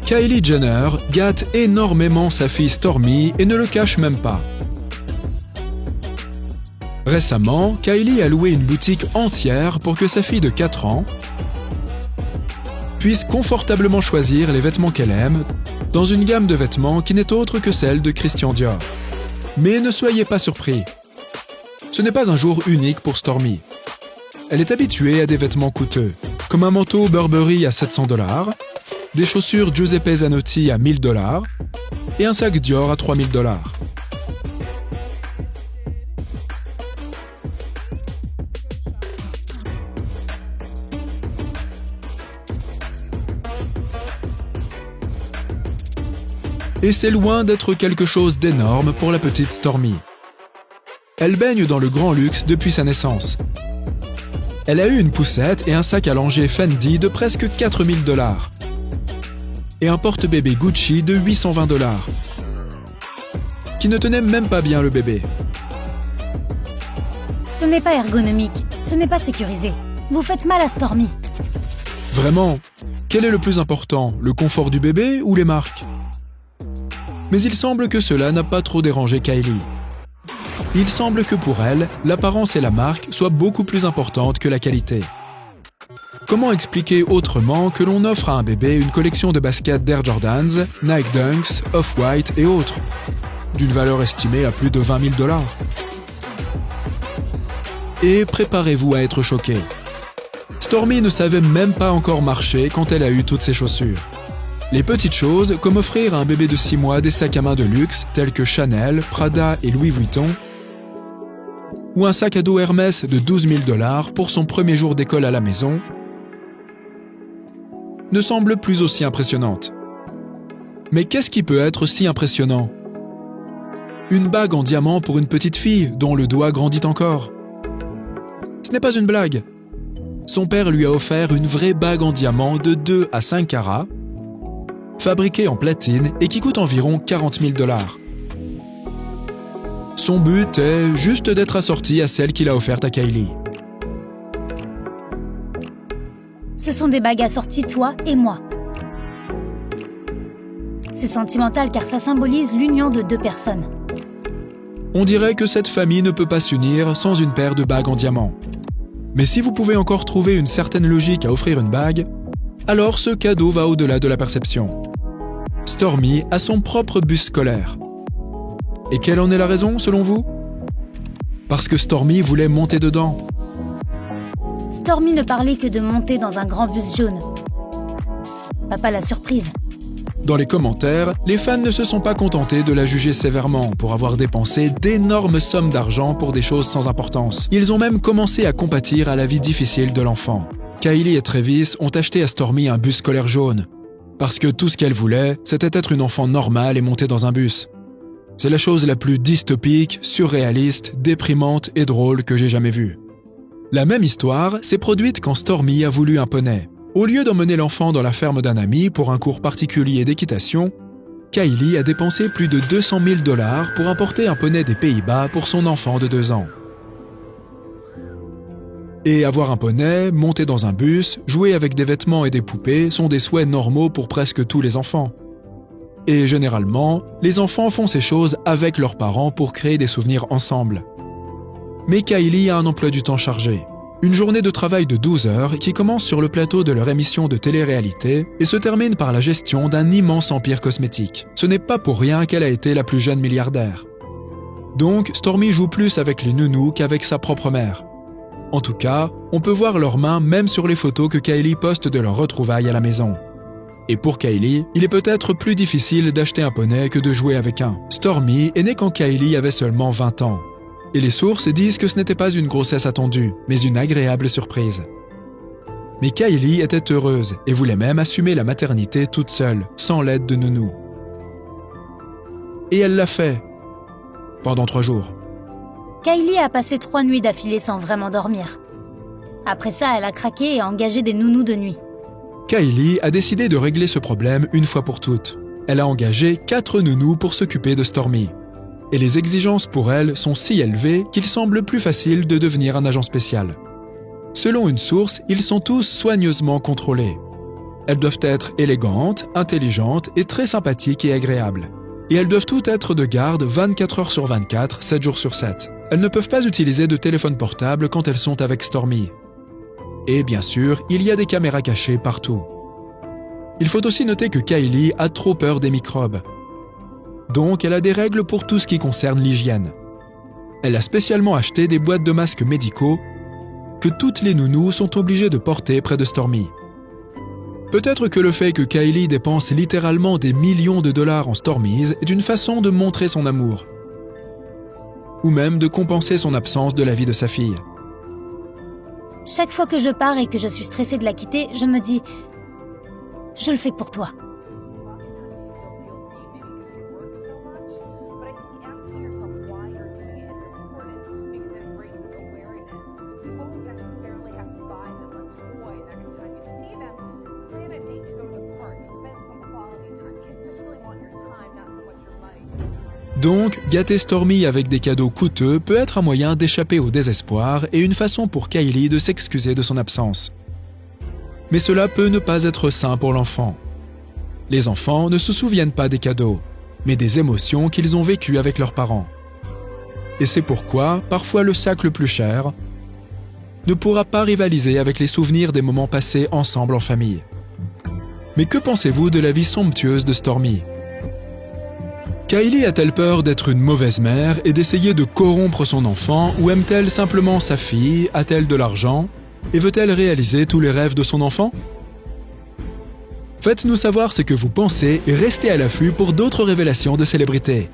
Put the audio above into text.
Kylie Jenner gâte énormément sa fille Stormy et ne le cache même pas. Récemment, Kylie a loué une boutique entière pour que sa fille de 4 ans puisse confortablement choisir les vêtements qu'elle aime dans une gamme de vêtements qui n'est autre que celle de Christian Dior. Mais ne soyez pas surpris. Ce n'est pas un jour unique pour Stormy. Elle est habituée à des vêtements coûteux, comme un manteau Burberry à 700 $, des chaussures Giuseppe Zanotti à 1000 $ et un sac Dior à 3000 $. Et c'est loin d'être quelque chose d'énorme pour la petite Stormy. Elle baigne dans le grand luxe depuis sa naissance. Elle a eu une poussette et un sac à langer Fendi de presque 4000 $. Et un porte-bébé Gucci de 820 $, qui ne tenait même pas bien le bébé. Ce n'est pas ergonomique, ce n'est pas sécurisé. Vous faites mal à Stormy. Vraiment, quel est le plus important, le confort du bébé ou les marques? Mais il semble que cela n'a pas trop dérangé Kylie. Il semble que pour elle, l'apparence et la marque soient beaucoup plus importantes que la qualité. Comment expliquer autrement que l'on offre à un bébé une collection de baskets d'Air Jordans, Nike Dunks, Off-White et autres, d'une valeur estimée à plus de 20 000 $? Et préparez-vous à être choqué. Stormy ne savait même pas encore marcher quand elle a eu toutes ces chaussures. Les petites choses, comme offrir à un bébé de 6 mois des sacs à main de luxe tels que Chanel, Prada et Louis Vuitton, ou un sac à dos Hermès de 12 000 $ pour son premier jour d'école à la maison, ne semblent plus aussi impressionnantes. Mais qu'est-ce qui peut être si impressionnant? Une bague en diamant pour une petite fille dont le doigt grandit encore. Ce n'est pas une blague. Son père lui a offert une vraie bague en diamant de 2 à 5 carats, fabriquée en platine et qui coûte environ 40 000 $. Son but est juste d'être assorti à celle qu'il a offerte à Kylie. Ce sont des bagues assorties toi et moi. C'est sentimental car ça symbolise l'union de 2 personnes. On dirait que cette famille ne peut pas s'unir sans une paire de bagues en diamant. Mais si vous pouvez encore trouver une certaine logique à offrir une bague, alors ce cadeau va au-delà de la perception. Stormy a son propre bus scolaire. Et quelle en est la raison, selon vous? Parce que Stormy voulait monter dedans. Stormy ne parlait que de monter dans un grand bus jaune. Papa la surprise. Dans les commentaires, les fans ne se sont pas contentés de la juger sévèrement pour avoir dépensé d'énormes sommes d'argent pour des choses sans importance. Ils ont même commencé à compatir à la vie difficile de l'enfant. Kylie et Travis ont acheté à Stormy un bus scolaire jaune. Parce que tout ce qu'elle voulait, c'était être une enfant normale et monter dans un bus. C'est la chose la plus dystopique, surréaliste, déprimante et drôle que j'ai jamais vue. La même histoire s'est produite quand Stormy a voulu un poney. Au lieu d'emmener l'enfant dans la ferme d'un ami pour un cours particulier d'équitation, Kylie a dépensé plus de 200 000 $ pour importer un poney des Pays-Bas pour son enfant de 2 ans. Et avoir un poney, monter dans un bus, jouer avec des vêtements et des poupées sont des souhaits normaux pour presque tous les enfants. Et généralement, les enfants font ces choses avec leurs parents pour créer des souvenirs ensemble. Mais Kylie a un emploi du temps chargé. Une journée de travail de 12 heures qui commence sur le plateau de leur émission de télé-réalité et se termine par la gestion d'un immense empire cosmétique. Ce n'est pas pour rien qu'elle a été la plus jeune milliardaire. Donc, Stormy joue plus avec les nounous qu'avec sa propre mère. En tout cas, on peut voir leurs mains même sur les photos que Kylie poste de leurs retrouvailles à la maison. Et pour Kylie, il est peut-être plus difficile d'acheter un poney que de jouer avec un. Stormy est née quand Kylie avait seulement 20 ans. Et les sources disent que ce n'était pas une grossesse attendue, mais une agréable surprise. Mais Kylie était heureuse et voulait même assumer la maternité toute seule, sans l'aide de nounou. Et elle l'a fait, pendant 3 jours. Kylie a passé 3 nuits d'affilée sans vraiment dormir. Après ça, elle a craqué et a engagé des nounous de nuit. Kylie a décidé de régler ce problème une fois pour toutes. Elle a engagé 4 nounous pour s'occuper de Stormy. Et les exigences pour elle sont si élevées qu'il semble plus facile de devenir un agent spécial. Selon une source, ils sont tous soigneusement contrôlés. Elles doivent être élégantes, intelligentes et très sympathiques et agréables. Et elles doivent toutes être de garde 24 heures sur 24, 7 jours sur 7. Elles ne peuvent pas utiliser de téléphone portable quand elles sont avec Stormy. Et bien sûr, il y a des caméras cachées partout. Il faut aussi noter que Kylie a trop peur des microbes. Donc, elle a des règles pour tout ce qui concerne l'hygiène. Elle a spécialement acheté des boîtes de masques médicaux que toutes les nounous sont obligées de porter près de Stormy. Peut-être que le fait que Kylie dépense littéralement des millions de dollars en Stormies est une façon de montrer son amour. Ou même de compenser son absence de la vie de sa fille. Chaque fois que je pars et que je suis stressée de la quitter, je me dis « Je le fais pour toi ». Donc, gâter Stormy avec des cadeaux coûteux peut être un moyen d'échapper au désespoir et une façon pour Kylie de s'excuser de son absence. Mais cela peut ne pas être sain pour l'enfant. Les enfants ne se souviennent pas des cadeaux, mais des émotions qu'ils ont vécues avec leurs parents. Et c'est pourquoi, parfois le sac le plus cher ne pourra pas rivaliser avec les souvenirs des moments passés ensemble en famille. Mais que pensez-vous de la vie somptueuse de Stormy ? Kylie a-t-elle peur d'être une mauvaise mère et d'essayer de corrompre son enfant ou aime-t-elle simplement sa fille, a-t-elle de l'argent et veut-elle réaliser tous les rêves de son enfant ? Faites-nous savoir ce que vous pensez et restez à l'affût pour d'autres révélations de célébrités.